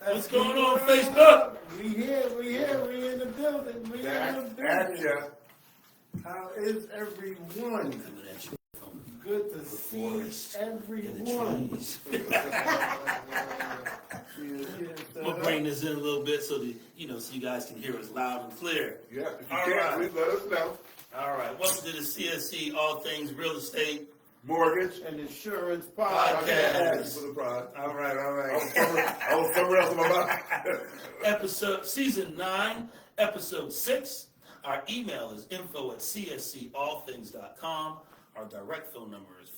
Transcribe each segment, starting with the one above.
What's going on, Facebook? We here, we in the building, Gotcha. How is everyone? Good to see everyone. We'll bring this in a little bit so that, so you guys can hear us loud and clear. Yeah, if you All can, right. please let us know. All right, welcome to the CSC All Things Real Estate Mortgage. And insurance Thank you podcast. for the pride. All right. I was somewhere else in my mind. Season 9, Episode 6. Our email is info@cscallthings.com. Our direct phone number is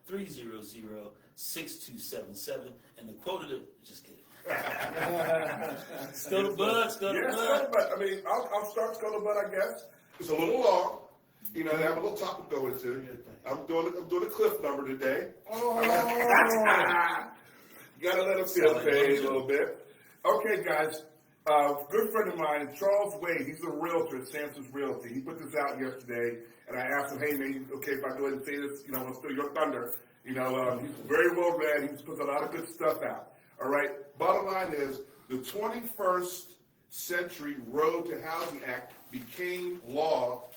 540-300-6277. And the quote of the, just kidding. Scuttlebutt. Yeah, scuttlebutt. I mean, I'll start scuttlebutt, I guess. It's a little long. I have a little topic to go into. I'm doing a cliff number today. Oh. Gotta let them feel paid a little bit. Okay, guys. Good friend of mine, Charles Wade, he's a realtor at Samson's Realty. He put this out yesterday, and I asked him, hey, man, okay, if I go ahead and say this, I'm going to steal your thunder. He's very well read. He puts a lot of good stuff out. All right? Bottom line is, the 21st Century Road to Housing Act became law.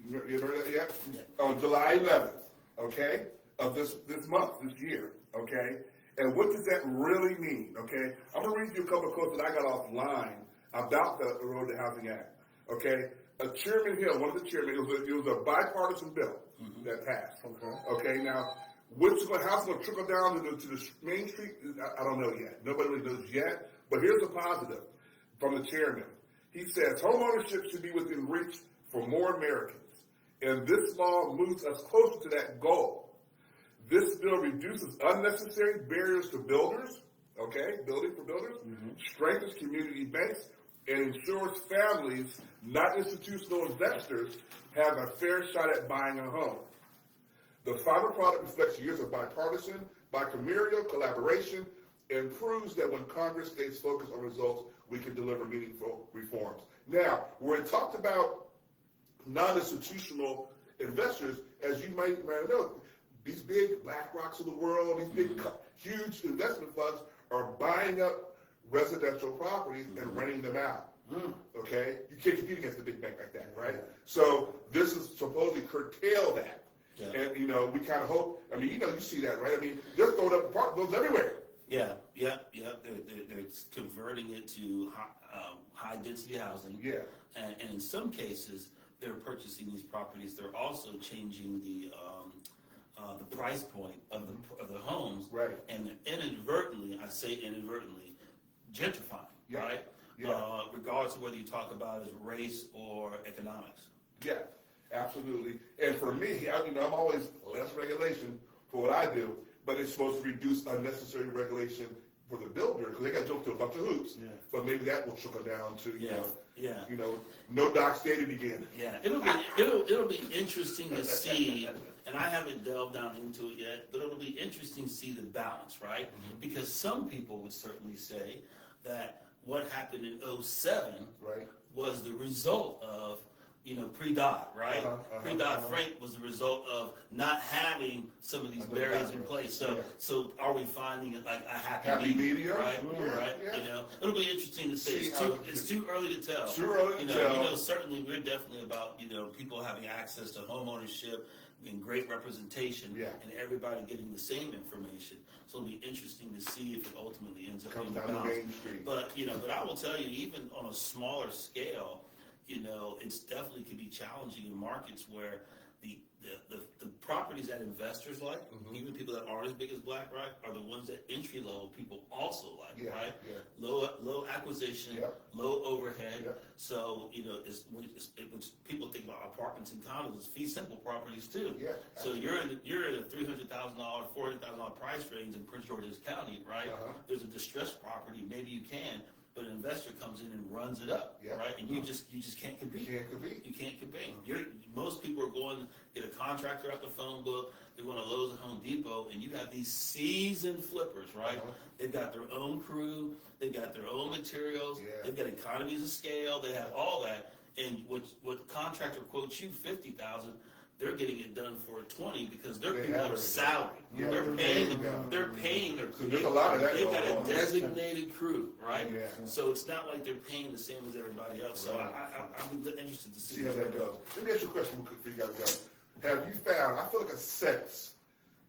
You heard that yet? Yeah. On July 11th, okay, of this month, this year, okay? And what does that really mean, okay? I'm going to read you a couple of quotes that I got offline about the Road to Housing Act, okay? Chairman Hill, one of the chairmen, it was a bipartisan bill that passed, okay? Now, how's it going to trickle down to the Main Street? I don't know yet. Nobody really knows yet. But here's a positive from the chairman. He says, homeownership should be within reach for more Americans. And this law moves us closer to that goal. This bill reduces unnecessary barriers to builders, okay, building for builders, strengthens community banks, and ensures families, not institutional investors, have a fair shot at buying a home. The final product reflects years of bipartisan, bicameral collaboration, and proves that when Congress stays focused on results, we can deliver meaningful reforms. Now, when it talked about non-institutional investors, as you might know, these big BlackRocks of the world, these big, huge investment funds are buying up residential properties and renting them out. Okay? You can't compete against a big bank like that, right? So this is supposedly curtail that. Yeah. And, we kind of hope, you see that, right? They're throwing up apartment buildings everywhere. Yeah. They're converting it to high-density housing. Yeah. And in some cases, they're purchasing these properties. They're also changing the price point of the homes, right? And inadvertently, I say inadvertently, gentrifying, right? Yeah. Regardless of whether you talk about as race or economics. Yeah, absolutely. And for me, I'm always less regulation for what I do, but it's supposed to reduce unnecessary regulation for the builder because they got to jump through a bunch of hoops. Yeah. But maybe that will trickle down to no dock stated again. Yeah, it'll be interesting to see. And I haven't delved down into it yet, but it'll be interesting to see the balance, right? Because some people would certainly say that what happened in 2007 was the result of, pre-Dodd, right? Pre-Dodd-Frank was the result of not having some of these barriers in place. So are we finding it like a happy medium, right? Yeah. It'll be interesting to see. It's too early to tell. Certainly we're definitely about, people having access to home ownership and great representation, and everybody getting the same information. So it'll be interesting to see if it ultimately ends up being balanced. But I will tell you, even on a smaller scale, it's definitely can be challenging in markets where the properties that investors like, even people that aren't as big as BlackRock, are the ones that entry level people also like, right? Yeah. Low acquisition, low overhead. Yeah. So it's people think about apartments and condos, it's fee simple properties too. Yeah. So you're in a $300,000, $400,000 price range in Prince George's County, right? There's a distressed property, maybe you can. But an investor comes in and runs it up, right? And you just can't compete. You can't compete. Most people are going to get a contractor out the phone book. They're going to Lowe's and Home Depot, and you have these seasoned flippers, right? They've got their own crew. They've got their own materials. They've got economies of scale. They have all that. And what contractor quotes you $50,000, they're getting it done for 20 because their They people have are it. salaried. Yeah, they're they're paying paying them. they're paying their crew. There's a lot of that They've got going a on. designated crew, right? Yeah. So it's not like they're paying the same as everybody else. So I'm interested to see See how that goes. Let me ask you a question real quick for you guys. Have you found, I feel like a sense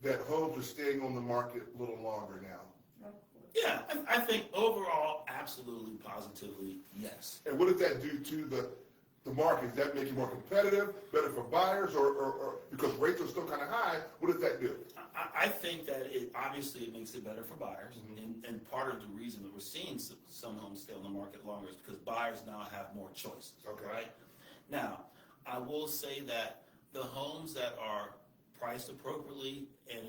that homes are staying on the market a little longer now? Yeah, I think overall, absolutely, positively, yes. And what does that do to the market? Does that make it more competitive, better for buyers, or because rates are still kind of high, what does that do? I think that it obviously it makes it better for buyers, and part of the reason that we're seeing some homes stay on the market longer is because buyers now have more choices. Okay. Right now, I will say that the homes that are priced appropriately and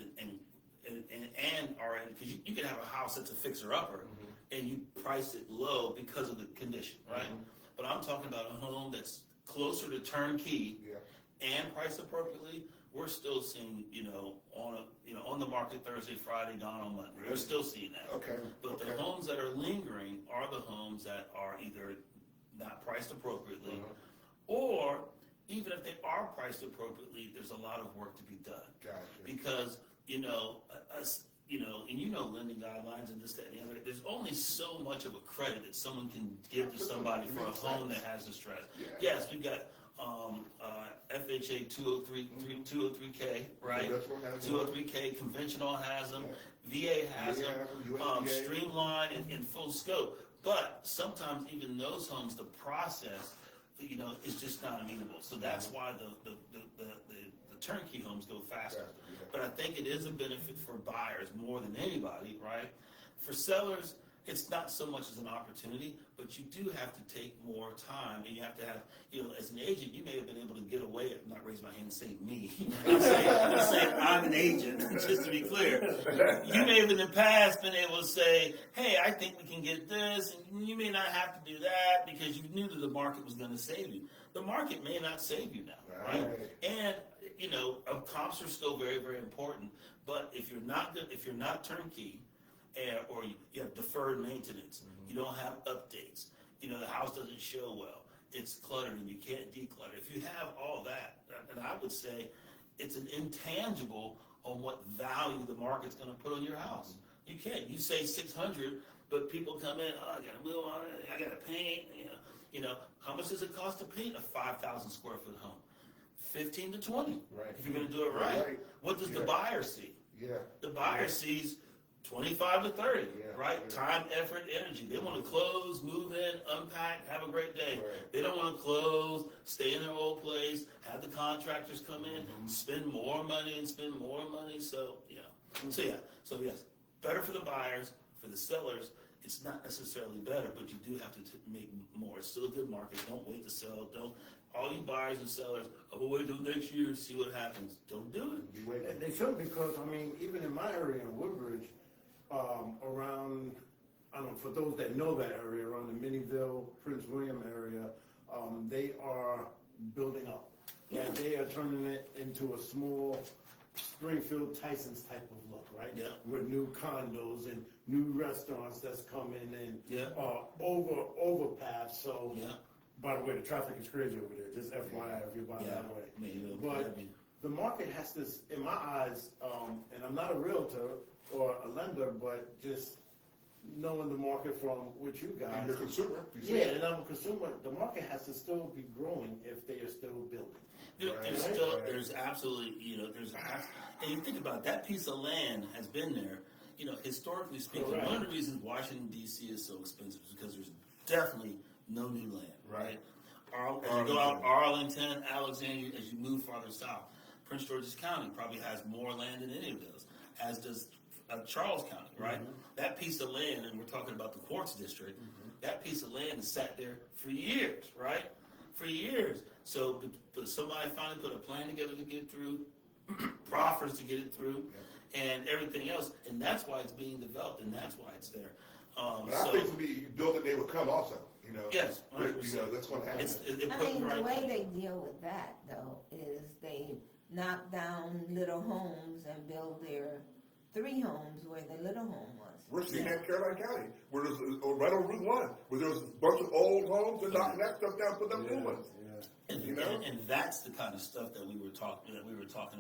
are in, because you can have a house that's a fixer upper, and you price it low because of the condition, right? But I'm talking about a home that's closer to turnkey and priced appropriately. We're still seeing, on the market Thursday, Friday, gone on Monday. We're still seeing that. Okay. But the homes that are lingering are the homes that are either not priced appropriately, or even if they are priced appropriately, there's a lot of work to be done. Gotcha. Because, lending guidelines and this, that, and the other, there's only so much of a credit that someone can give to somebody for a home that has distress. Yeah. Yes, we've got FHA 203K, right? That's what has them. 203K, conventional has them, VA has them, USDA. streamlined and in full scope. But sometimes even those homes, the process, is just not amenable. So that's why the turnkey homes go faster. But I think it is a benefit for buyers more than anybody, right? For sellers, it's not so much as an opportunity, but you do have to take more time, and you have to have, as an agent, you may have been able to get away, I'm not raising my hand and saying me, I'm saying I'm an agent, just to be clear. You may have in the past been able to say, hey, I think we can get this, and you may not have to do that because you knew that the market was going to save you. The market may not save you now, right? And, comps are still very, very important, but if you're not turnkey, or you have deferred maintenance, you don't have updates, the house doesn't show well, it's cluttered and you can't declutter. If you have all that, and I would say it's an intangible on what value the market's going to put on your house. You can't. You say 600, but people come in, I got to move on it, I got to paint, how much does it cost to paint a 5,000 square foot home? 15 to 20. Right. If you're going to do it right. What does the buyer see? Yeah. The buyer sees 25 to 30, right? Yeah. Time, effort, energy. They want to close, move in, unpack, have a great day. Right. They don't want to close, stay in their old place, have the contractors come in, spend more money. So, So, yes, better for the buyers, for the sellers. It's not necessarily better, but you do have to make more. It's still a good market. Don't wait to sell. All you buyers and sellers, we'll wait till next year to see what happens. Don't do it. They should, because, even in my area in Woodbridge, around, for those that know that area, around the Minnieville, Prince William area, they are building up. And they are turning it into a small Springfield Tyson's type of look, right? Yeah. With new condos and new restaurants that's coming and Yeah. overpass. So, Yeah. by the way, the traffic is crazy over there. Just FYI, if you're by Yeah. that way. Maybe But the market has to, in my eyes, and I'm not a realtor or a lender, but just knowing the market from what you guys. And you're a consumer. You see Yeah, it. and I'm a consumer. The market has to still be growing if they are still building. There's absolutely, and you think about it, that piece of land has been there, historically speaking. Correct. One of the reasons Washington D.C. is so expensive is because there's definitely no new land, right? As you go out Arlington, Alexandria, as you move farther south, Prince George's County probably has more land than any of those, as does Charles County, right? That piece of land, and we're talking about the Quartz District, that piece of land has sat there for years, right? For years. So, but somebody finally put a plan together to get through, proffers to get it through, and everything else, and that's why it's being developed, and that's why it's there. But I think to be you build it, they will come also. Yes, that's what happens. The way they deal with that, though, is they knock down little homes and build their 3 homes where the little home was. We're seeing that in Caroline County, where there's, right on Route 1, where there's a bunch of old homes, they're knocking that stuff down, putting up new ones. And, You know? and that's the kind of stuff that we were talking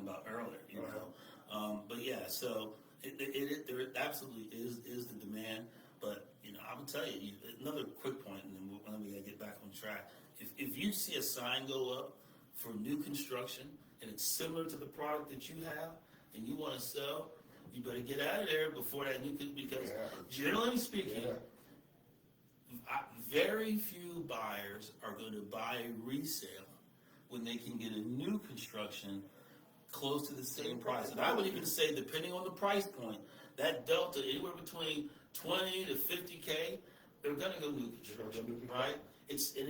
about earlier, you know. But yeah, so there absolutely is the demand. But you know, I would tell you another quick point, and then we gotta get back on track. If you see a sign go up for new construction and it's similar to the product that you have, and you want to sell, you better get out of there before that new because generally speaking. Very few buyers are going to buy a resale when they can get a new construction close to the same price. And I would even say, depending on the price point, that delta anywhere between 20 to 50K, they're going to go new construction, right? It's a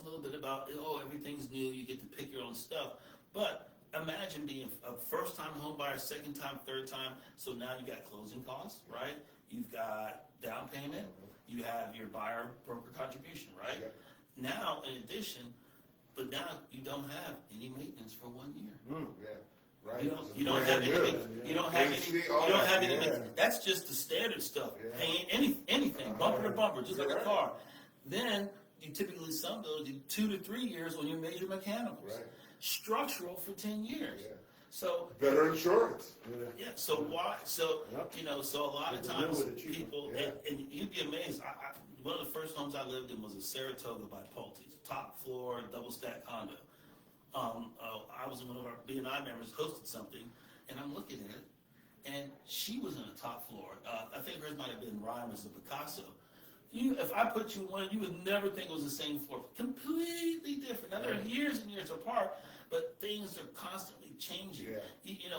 little bit about everything's new. You get to pick your own stuff, but imagine being a first-time home buyer, second-time, third-time. So now you got closing costs, right? You've got down payment. You have your buyer broker contribution, right? Yep. Now, in addition, but now you don't have any maintenance for 1 year. Right. You don't have any. Yeah. That's just the standard stuff. Yeah. Paying anything, bumper to bumper, just like a car. Then you typically some those do 2 to 3 years on your major mechanicals. Right. Structural for 10 years. Yeah. So Better insurance. yeah. So why? So Yep. so a lot of You can live times with it cheaper. people, Yeah. and you'd be amazed. One of the first homes I lived in was a Saratoga by Pulte's, top floor, double stack condo. I was in one of our B&I members hosted something, and I'm looking at it, and she was in the top floor. I think hers might have been Ryan was a Picasso. If I put you one, you would never think it was the same floor. Completely different. Now they're years and years apart, but things are constantly changing. Yeah.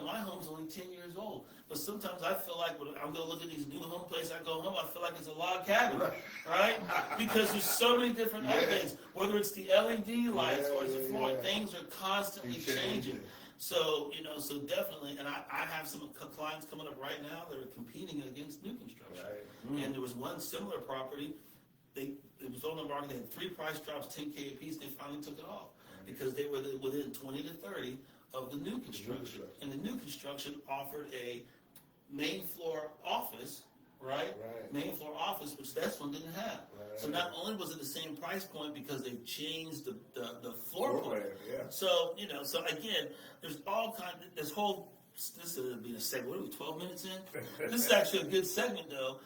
My home's only 10 years old, but sometimes I feel like when I'm gonna look at these new home places, I go home, I feel like it's a log cabin, right? Because there's so many different other things, whether it's the LED lights or it's the floor, things are constantly changing. So, so definitely, and I have some clients coming up right now that are competing against new construction. Right. And there was one similar property, it was on the market, they had 3 price drops, 10K a piece, they finally took it off because they were within 20 to 30 of the new construction. And the new construction offered a main floor office, right? Main floor office, which this one didn't have. Right. So not only was it the same price point because they changed the floor plan. Yeah. So, so again, there's all kinds, this is being a segment, what are we, 12 minutes in? This is actually a good segment though,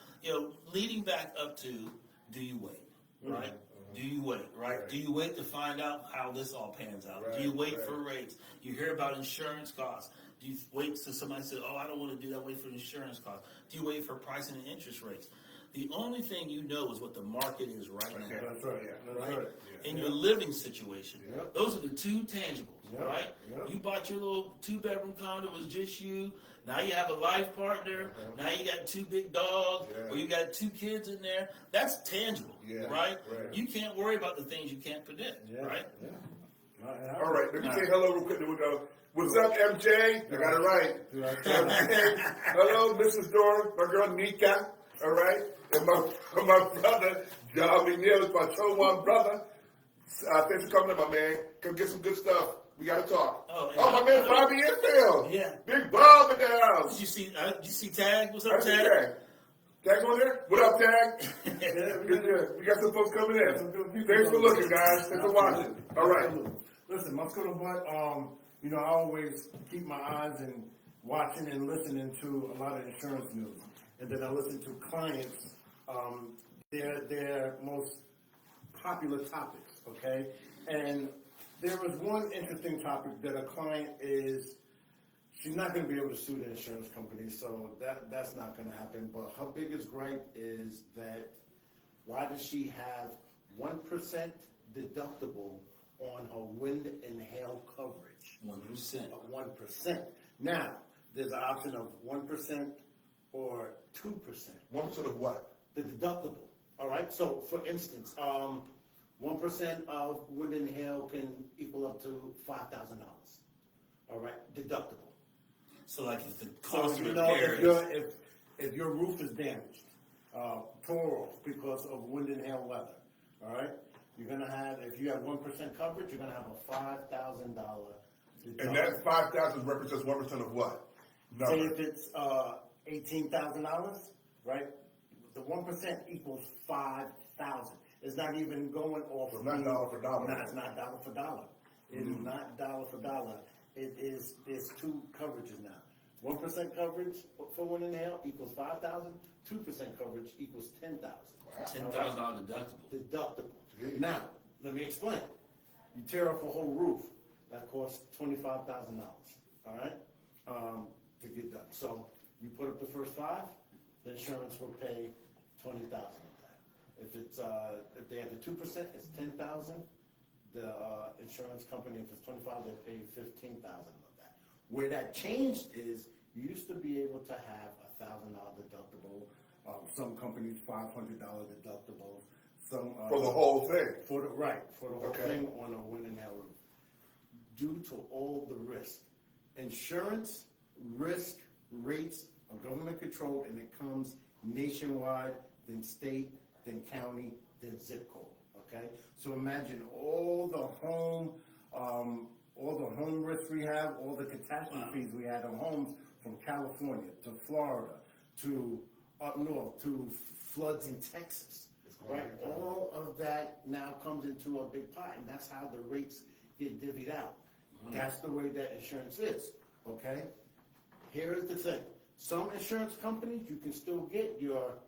leading back up to, do you wait, right? Do you wait, right? Do you wait to find out how this all pans out? Do you wait for rates? You hear about insurance costs. Do you wait till somebody says, I don't want to do that, wait for insurance costs? Do you wait for pricing and interest rates? The only thing you know is what the market is right now. That's right. That's right. In your living situation. Yep. Those are the 2 tangibles, Yep. right? Yep. You bought your little 2-bedroom condo, it was just you. Now you have a life partner. Now you got 2 big dogs, or you got 2 kids in there. That's tangible, right? Right. You can't worry about the things you can't predict, right? All right, let me say hello real quick, then we go. What's up, MJ? I got it right. MJ. Hello, Mrs. Dora, my girl Nika, all right? And my brother, John McNeil, is my Chowan brother. Thanks for coming in, my man. Come get some good stuff. We got to talk. My man, Bobby Infield. Yeah. Big Bob in the house. Did you see Tag? What's up, I see Tag? Tag. Tag on there? What up, Tag? Good. We got some folks coming in. Thanks for looking, guys. Thanks for watching. All right. Listen, Muscular Butt, I always keep my eyes and watching and listening to a lot of insurance news. And then I listen to clients, their most popular topics, okay? And there was one interesting topic that a client she's not going to be able to sue the insurance company, so that's not going to happen. But her biggest gripe is that why does she have 1% deductible on her wind and hail coverage? 1%. 1%. Now, there's an option of 1% or 2%. 1% of what? The deductible. All right. So, for instance, 1% of wind and hail can equal up to $5,000. All right, deductible. So like if the So cost of you know repair if your roof is damaged, tore off because of wind and hail weather, all right, you're gonna have, if you have 1% coverage, you're gonna have a $5,000 deductible. And that 5,000 represents 1% of what? Say if it's $18,000, right? The 1% equals 5,000. It's not even going off. So it's not dollar for dollar. No, it's not dollar for dollar. It is not dollar for dollar. There's two coverages now. 1% coverage for one inhale equals 5,000. 2% coverage equals 10,000. $10,000 deductible. Deductible. Jeez. Now, let me explain. You tear up a whole roof, that costs $25,000. All right, to get done. So you put up the first 5, the insurance will pay $20,000 of that. If they have the 2%, it's $10,000. The insurance company, if it's 25, they pay $15,000 of that. Where that changed is you used to be able to have $1,000 deductible. Some companies $500 deductibles. Some For the whole thing. for the whole Okay. thing on a wind and hail roof. Due to all the risk, insurance risk rates are government controlled, and it comes nationwide, then state, then county, then zip code. Okay, so imagine all the home risks we have, all the catastrophes we had on homes, from California to Florida to up north to floods in Texas. Right, all of that now comes into a big pot, and that's how the rates get divvied out. That's the way that insurance is, okay? Here's the thing, some insurance companies, you can still get your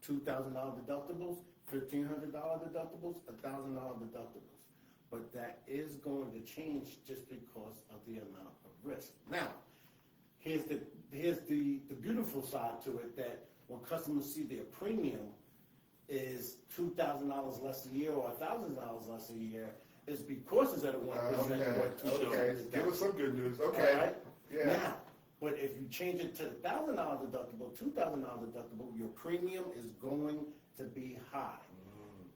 $2,000 deductibles, $1,500 deductibles, $1,000 deductibles. But that is going to change just because of the amount of risk. Now, here's the beautiful side to it, that when customers see their premium is $2,000 less a year or $1,000 less a year, is because it's at a 1% or 2%. Okay, give us some good news, All okay. right? Yeah. Now, but if you change it to $1,000 deductible, $2,000 deductible, your premium is going to be high.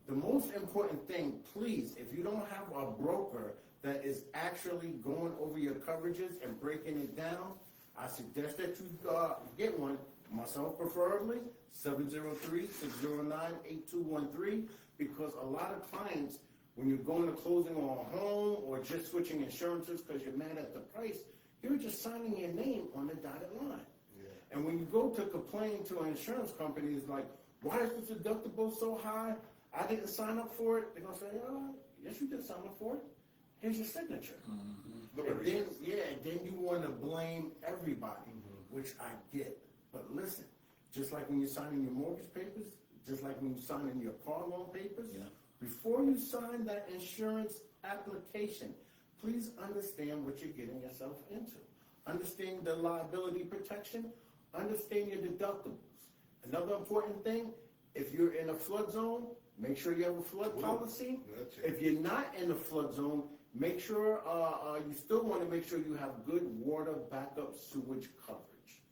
The most important thing, please, if you don't have a broker that is actually going over your coverages and breaking it down, I suggest that you get one, myself preferably, 703-609-8213, because a lot of clients, when you're going to closing on a home or just switching insurances because you're mad at the price, you're just signing your name on the dotted line. Yeah. And when you go to complain to an insurance company, it's like, why is this deductible so high? I didn't sign up for it. They're going to say, oh, yes, you did sign up for it. Here's your signature. Look And at then, it. then you want to blame everybody, which I get. But listen, just like when you're signing your mortgage papers, just like when you're signing your car loan papers, Yeah. before you sign that insurance application, please understand what you're getting yourself into. Understand the liability protection, understand your deductibles. Another important thing, if you're in a flood zone, make sure you have a flood policy. Gotcha. If you're not in a flood zone, make sure, you still want to make sure you have good water backup sewage coverage,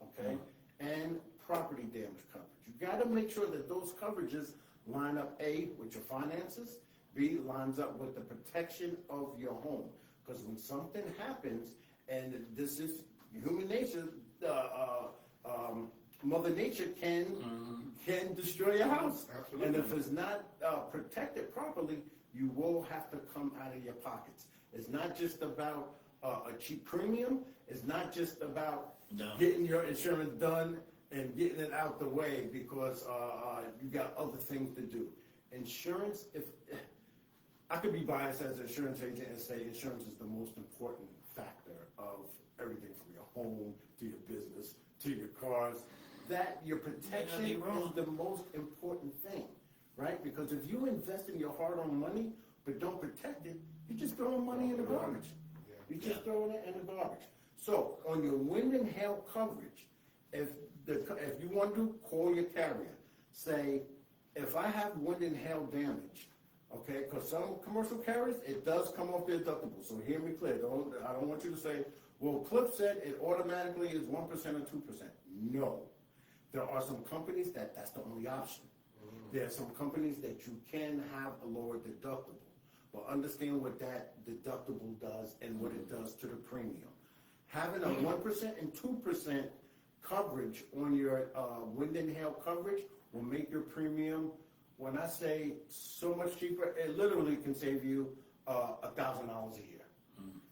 okay? And property damage coverage. You gotta make sure that those coverages line up, A, with your finances, B, lines up with the protection of your home. Because when something happens, and this is human nature, Mother Nature can destroy your house. Absolutely. And if it's not protected properly, you will have to come out of your pockets. It's not just about a cheap premium. It's not just about getting your insurance done and getting it out the way because you got other things to do. Insurance, if I could be biased as an insurance agent and say insurance is the most important factor of everything from your home to your business to your cars. That your protection is the most important thing, right? Because if you invest in your hard-earned money but don't protect it, you're just throwing money in the garbage. You're just throwing it in the garbage. So on your wind and hail coverage, if you want to call your carrier, say, if I have wind and hail damage, okay, because some commercial carriers, it does come off their deductible. So hear me clear. I don't want you to say, well, Cliff said it automatically is 1% or 2%. No. There are some companies that's the only option. There are some companies that you can have a lower deductible. But understand what that deductible does and what it does to the premium. Having a 1% and 2% coverage on your wind and hail coverage will make your premium, when I say so much cheaper, it literally can save you $1,000 a year.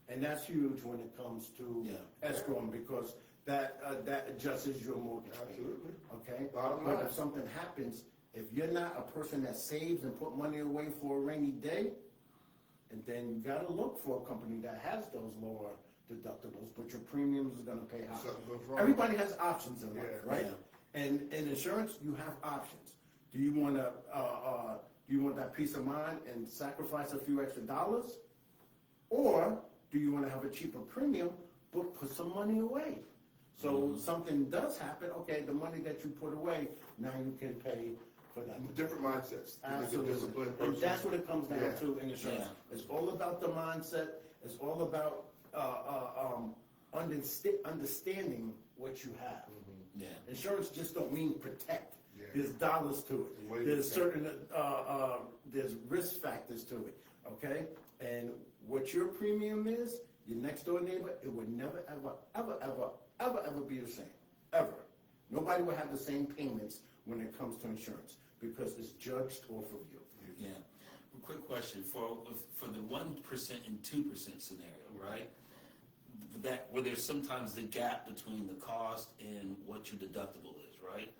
And that's huge when it comes to escrowing, because that adjusts your mortgage payment, Absolutely. okay? Bottom But line. if something happens, if you're not a person that saves and put money away for a rainy day, and then you gotta look for a company that has those lower deductibles, but your premiums are gonna pay high. Something goes wrong. Everybody has options in life, Yeah. right? And in insurance, you have options. Do you wanna, do you want that peace of mind and sacrifice a few extra dollars? Or do you wanna have a cheaper premium, but put some money away? So something does happen, okay, the money that you put away, now you can pay for that. Different mindsets. You're a Absolutely. disciplined And person. that's what it comes down Yeah. to in insurance. Yeah. It's all about the mindset, it's all about, understanding what you have. Yeah. Insurance just don't mean protect. Yeah. There's dollars to Way it. to There's protect. certain, there's risk factors to it, okay? And what your premium is, your next door neighbor, it would never, ever be the same, ever. Nobody will have the same payments when it comes to insurance, because it's judged off of you. Yeah. A quick question, for the 1% and 2% scenario, right? That, where there's sometimes the gap between the cost and what your deductible is, right?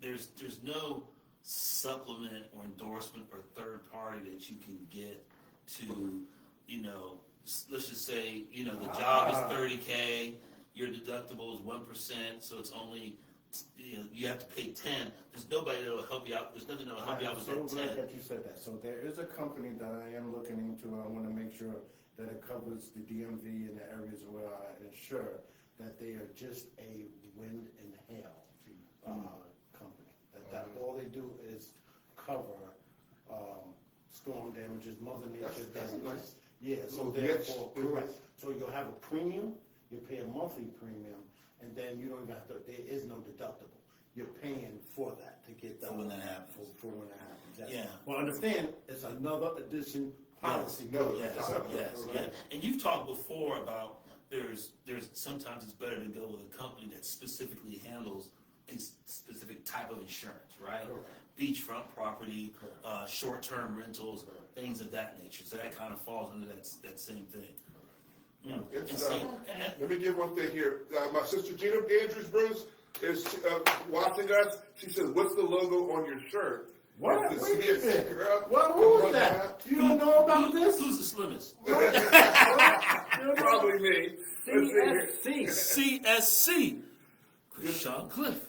There's no supplement or endorsement or third party that you can get to, let's just say, the job is $30K, your deductible is 1%, so it's only, you have to pay 10. There's nobody that'll help you out. There's nothing that'll help you out I'm with so that 10. glad that you said that. So there is a company that I am looking into. I want to make sure that it covers the DMV and the areas where I insure, that they are just a wind and hail company. That all they do is cover storm damages, Mother Nature That's damage. nice. Yeah, so Little therefore, niche. correct. So you'll have a premium, you pay a monthly premium, and then you don't even have to, there is no deductible. You're paying for that to get For when that happens. For when that happens. Yes. Yeah. Well, understand, it's another addition policy. No, Yes, yes, yeah. And you've talked before about there's sometimes it's better to go with a company that specifically handles a specific type of insurance, right? Correct. Beachfront property, short-term rentals, things of that nature. So that kind of falls under that same thing. It's, And see, let me give one thing here. My sister Gina Andrews Bruce is watching us. She says, "What's the logo on your shirt?" What? It's the Wait a CSC, minute. girl. Well, who is that? You don't know about this? Who's the slimmest? Probably me. Let's see here. CSC. CSC. Sean Cliff.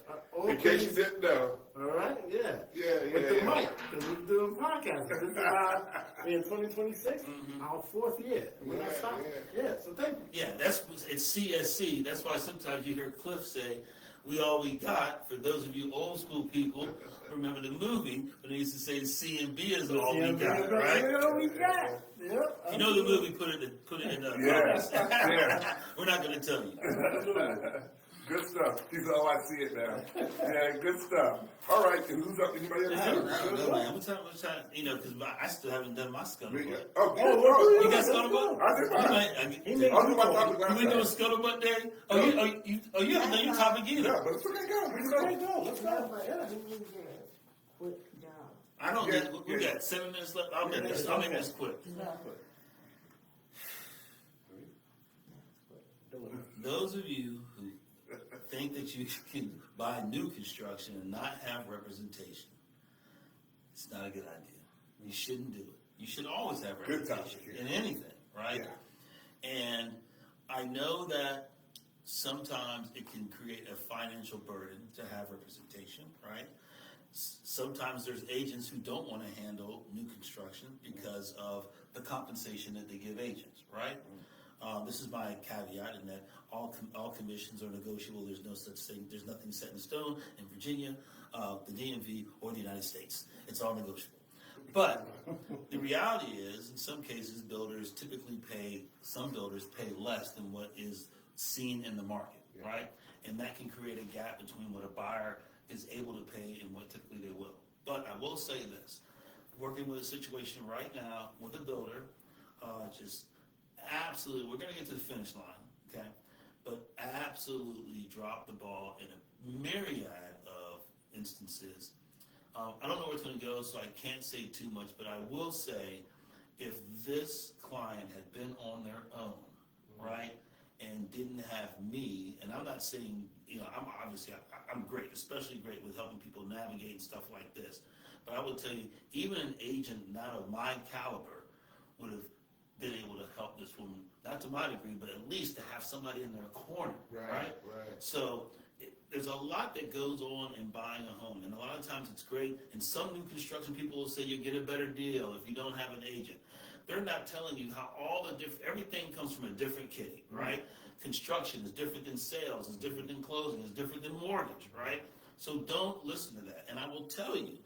In case you didn't know. All right, yeah. Yeah, With the yeah. mic, because we're doing podcasts. This is in 2026, our fourth year. We're not Yeah, stopping. yeah. Yeah, so thank you. Yeah, it's CSC. That's why sometimes you hear Cliff say, "We all we got." For those of you old school people, remember the movie when they used to say C and B is all we got, right? All we got. Yep. You know the movie put it in the Yeah, yeah. We're not going to tell you. Good stuff. She's oh, I see it now. Yeah, good stuff. All right, and who's up? Anybody else? I don't know, man. What time? Because I still haven't done my scuttlebutt. Oh, You got scuttlebutt? I did mine. I'll do my topic last You been doing time. scuttlebutt day? You haven't done your topic either. Yeah, but it's okay, go. Let's go. Go, let's No, go. but you need a quick job. I don't. Yeah, We yeah. got 7 minutes left. I'll make this quick. Those of you who think that you can buy new construction and not have representation, it's not a good idea. You shouldn't do it. You should always have Good representation topic, yeah. in anything, right? Yeah. And I know that sometimes it can create a financial burden to have representation, right? Sometimes there's agents who don't want to handle new construction because of the compensation that they give agents, right? This is my caveat in that all commissions are negotiable. There's no such thing. There's nothing set in stone in Virginia, the DMV, or the United States. It's all negotiable. But the reality is, in some cases, some builders pay less than what is seen in the market, right? And that can create a gap between what a buyer is able to pay and what typically they will. But I will say this, working with a situation right now with a builder, just absolutely, we're going to get to the finish line, okay? But absolutely drop the ball in a myriad of instances. I don't know where it's going to go, so I can't say too much, but I will say if this client had been on their own, right, and didn't have me, and I'm not saying, I'm obviously, I'm great, especially great with helping people navigate and stuff like this. But I will tell you, even an agent not of my caliber would have been able to help this woman, not to my degree, but at least to have somebody in their corner, right? So there's a lot that goes on in buying a home, and a lot of times it's great. And some new construction people will say you get a better deal if you don't have an agent. They're not telling you how everything comes from a different kitty, right? Construction is different than sales, is different than closing, is different than mortgage, right? So don't listen to that. And I will tell you,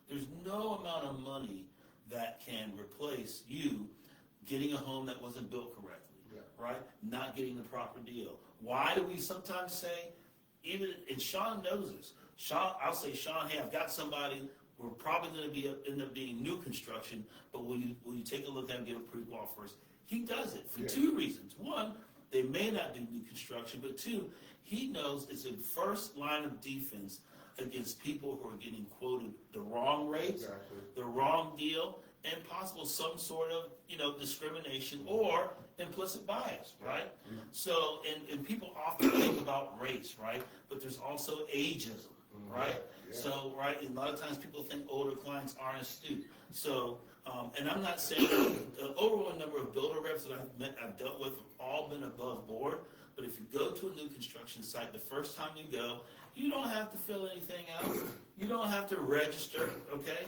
there's no amount of money that can replace you getting a home that wasn't built correctly, right? Not getting the proper deal. Why do we sometimes say, and Sean knows this. I'll say, Sean, hey, I've got somebody. We're probably going to end up being new construction, but will you take a look at it and get a pre-qual first? He does it for two reasons. One, they may not do new construction, but two, he knows it's a first line of defense against people who are getting quoted the wrong rates, the wrong deal, and possible some sort of discrimination or implicit bias, right? So, and people often think about race, right? But there's also ageism, right? So, right, and a lot of times people think older clients aren't astute. So, and I'm not saying the overall number of builder reps that I've dealt with have all been above board. But if you go to a new construction site, the first time you go, you don't have to fill anything out. You don't have to register, okay?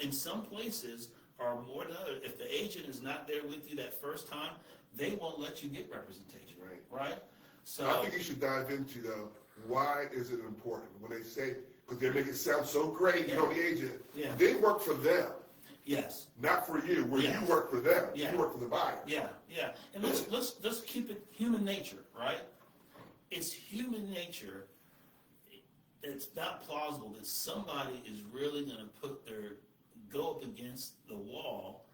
In some places, or more than others, if the agent is not there with you that first time, they won't let you get representation, right? So I think you should dive into, though, why is it important? When they say, because they make it sound so great, the agent, they work for them. Yes. Not for you, where you work for them. Yeah. You work for the buyer. Yeah. And let's keep it human nature, right? It's human nature. It's not plausible that somebody is really going to go up against the wall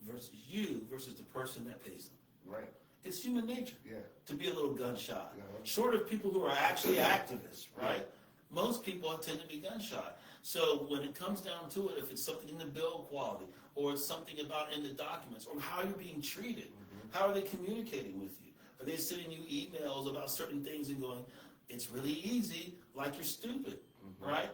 versus the person that pays them. Right. It's human nature. To be a little gun shy. Short of people who are actually activists, right? Most people tend to be gun shy. So when it comes down to it, if it's something in the bill quality, or it's something about in the documents, or how you're being treated, how are they communicating with you? Are they sending you emails about certain things and going, it's really easy, like you're stupid, right?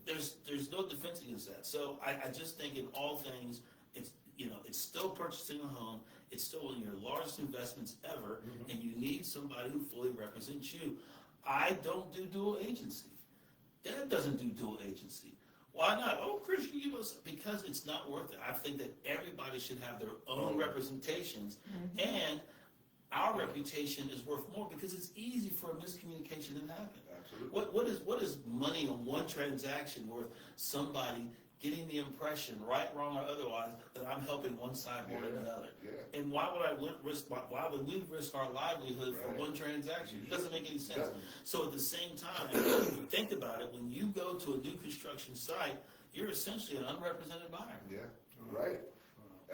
There's no defense against that. So I just think in all things, it's still purchasing a home. It's still one of your largest investments ever, and you need somebody who fully represents you. I don't do dual agency. Dad doesn't do dual agency. Why not? Oh, Chris, you give us, because it's not worth it. I think that everybody should have their own representations, and our reputation is worth more because it's easy for a miscommunication to happen. Absolutely. What is money on one transaction worth somebody getting the impression, right, wrong, or otherwise, that I'm helping one side more than another? And why would we risk our livelihood for one transaction? It doesn't make any sense. So at the same time, think about it, when you go to a new construction site, you're essentially an unrepresented buyer. Right.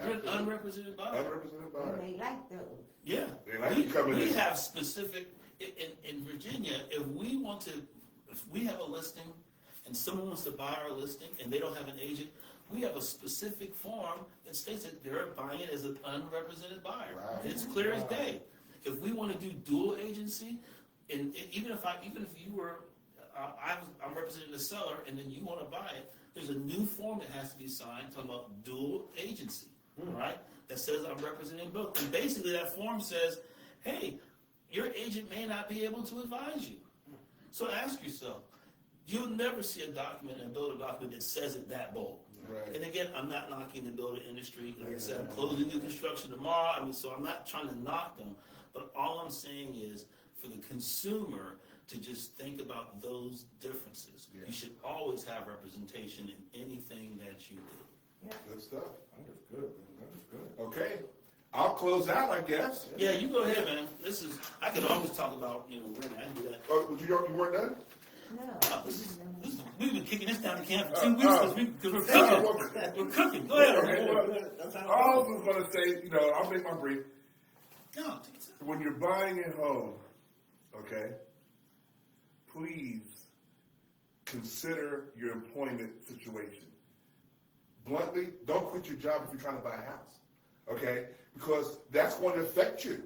You're an unrepresented buyer. Unrepresented buyer. And they like those. Yeah. They like you coming we in. have specific, in Virginia, if we have a listing and someone wants to buy our listing and they don't have an agent, we have a specific form that states that they're buying it as an unrepresented buyer. Wow. It's clear as day. If we want to do dual agency, and even if you were, I'm representing the seller and then you want to buy it, there's a new form that has to be signed talking about dual agency, right? That says I'm representing both. And basically that form says, hey, your agent may not be able to advise you. So ask yourself, you'll never see a document, a builder document that says it that bold. Right. And again, I'm not knocking the builder industry. Like I said, I'm closing new construction tomorrow. So I'm not trying to knock them. But all I'm saying is, for the consumer to just think about those differences, you should always have representation in anything that you do. Good stuff. That is good. Okay. I'll close out, I guess. Yeah, you go ahead, man. I can always talk about, women. I can do that. Oh, you weren't done? No. We've been kicking this down the can for 2 weeks because we're cooking. We're cooking. Go ahead. Okay, well, all I was going to say, I'll make my brief. No, When you're buying a home, okay, please consider your employment situation. Bluntly, don't quit your job if you're trying to buy a house, okay? Because that's going to affect you,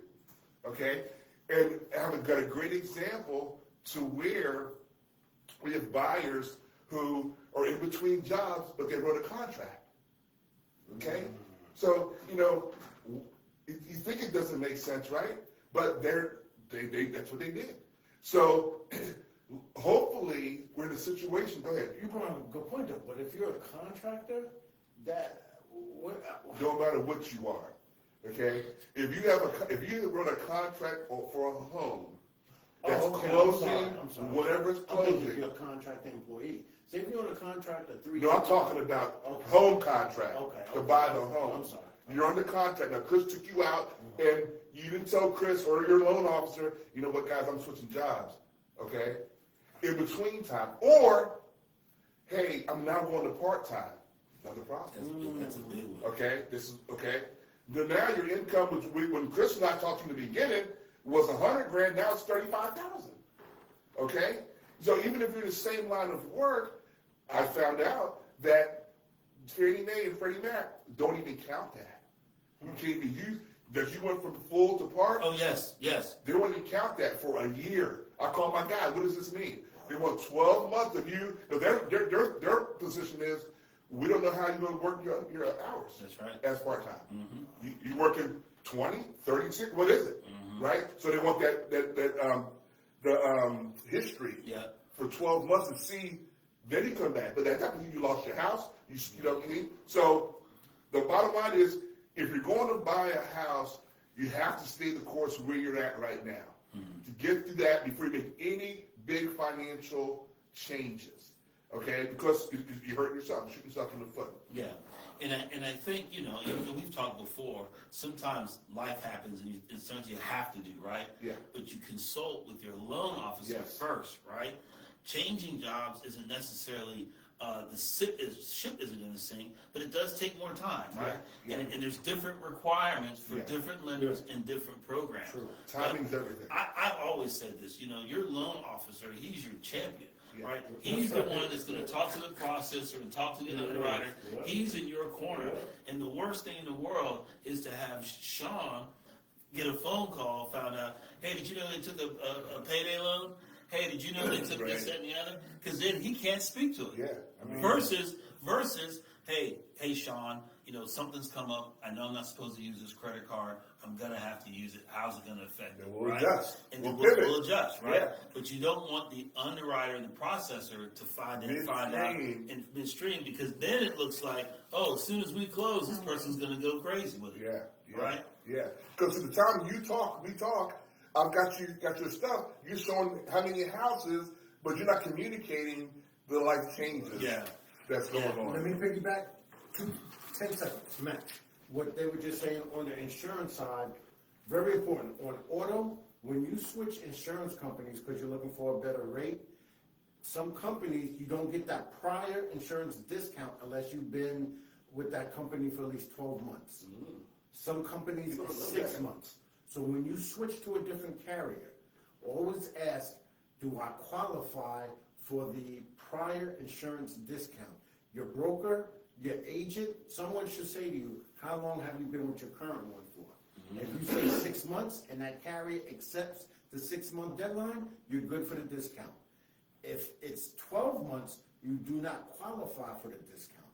okay? and have got a great example to where we have buyers who are in between jobs, but they wrote a contract. Okay? So, you think it doesn't make sense, right? But that's what they did. So, hopefully, we're in a situation, go ahead. You brought up a good point though, but if you're a contractor, No matter what you are, okay? If you run a contract for a home that's closing, I'm sorry. whatever is I'm thinking if closing. you're a contract employee. Say if you're on a contract of 3. No, I'm talking about Okay. home contract Okay, to okay. buy the home. I'm sorry. You're under contract. Now, Chris took you out, and you didn't tell Chris or your loan officer, you know what, guys, I'm switching jobs, okay? In between time. Or, hey, I'm now going to part-time. Another problem. That's a big one. Okay, okay. Now your income, when Chris and I talked in the beginning, was $100,000. Now it's $35,000. Okay, so even if you're in the same line of work, I found out that Fannie Mae and Freddie Mac don't even count that. You can't even use that. You went from full to part. Oh, yes. They don't even count that for a year. I call my guy. What does this mean? They want 12 months of you. Their position is, we don't know how you're going to work your hours. That's right. As part-time. You working 20, 36, what is it? Right? So they want the history for 12 months to see, then you come back. But that happens, you lost your house, you know what I mean? So the bottom line is, if you're going to buy a house, you have to stay the course where you're at right now. To get through that before you make any big financial changes. Okay? Because you hurt yourself, you shoot yourself in the foot. Yeah, and I think, we've talked before, sometimes life happens and it's something you have to do, right? Yeah. But you consult with your loan officer first, right? Changing jobs isn't necessarily, the ship isn't going to sink, but it does take more time, right? Yeah. And there's different requirements for different lenders and different programs. True. Timing's everything. I always said this, your loan officer, he's your champion. Yeah. Right? He's the one that's going to talk to the processor and talk to the underwriter. He's in your corner. And the worst thing in the world is to have Sean get a phone call, found out, hey, did you know they took a payday loan? Hey, did you know they took this, that, and the other? Because then he can't speak to it. Yeah. Versus, hey, Sean, something's come up. I know I'm not supposed to use this credit card. I'm going to have to use it. How's it going to affect it? Then we'll right? adjust. And We'll then pivot. we'll adjust, right? Yeah. But you don't want the underwriter and the processor to find out in midstream, because then it looks like, as soon as we close, this person's going to go crazy with it. Yeah. Right? Yeah. Because at the time we talk, I've got your stuff. You're showing how many houses, but you're not communicating the life changes that's going on. Let me piggyback 10 seconds, max. What they were just saying on the insurance side, very important. On auto, when you switch insurance companies because you're looking for a better rate, some companies, you don't get that prior insurance discount unless you've been with that company for at least 12 months. Some companies, 6 months. So when you switch to a different carrier, always ask, do I qualify for the prior insurance discount? Your broker, your agent, someone should say to you, how long have you been with your current one for? If you say 6 months and that carrier accepts the 6-month deadline, you're good for the discount. If it's 12 months, you do not qualify for the discount.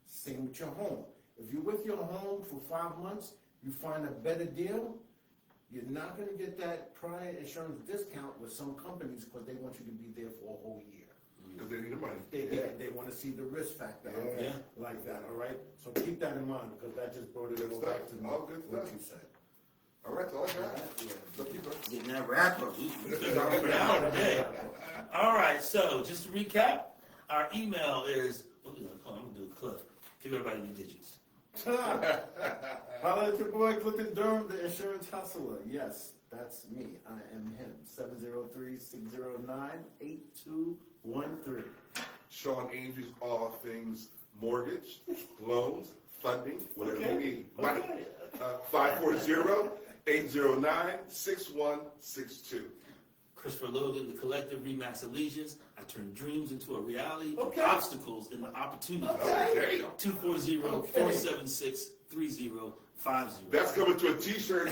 Same with your home. If you're with your home for 5 months, you find a better deal, you're not going to get that prior insurance discount with some companies because they want you to be there for a whole year. Because they need the money. They want to see the risk factor like that, all right? So keep that in mind because that just brought it all back to All good what stuff. you said. All right, so I got it. So keep it. Getting that rapper. We could talk for an hour today. All right, so just to recap, our email is, I'm going to do a clip. Give everybody the digits. Holla at your boy Clifton Durham, the insurance hustler. Yes, that's me. I am him. 703-609-8213. Sean Andrews, all things mortgage, loans, funding, whatever you need. Money. 540-809-6162. Christopher Logan, the collective Remax Allegiance. I turn dreams into a reality, Okay. obstacles into opportunities. Okay. 240-476-5600. 3050. That's coming to a t-shirt.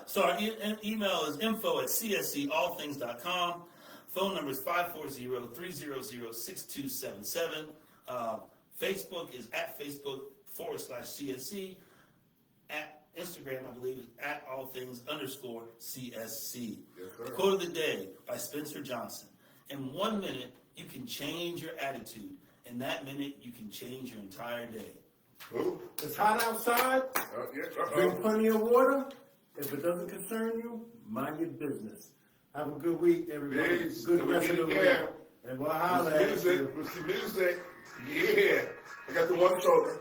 So our email is info@cscallthings.com. Phone number is 540-300-6277. Facebook is @Facebook/CSC. At Instagram, I believe, is @allthings_CSC. Yes, sir. The quote of the day by Spencer Johnson. In 1 minute, you can change your attitude. In that minute, you can change your entire day. Who? It's hot outside. Yeah, Drink plenty of water. If it doesn't concern you, mind your business. Have a good week, everybody. Peace. Good rest of the week. Yeah. And we'll holler at Music, you. with the music. Yeah. I got the one shoulder.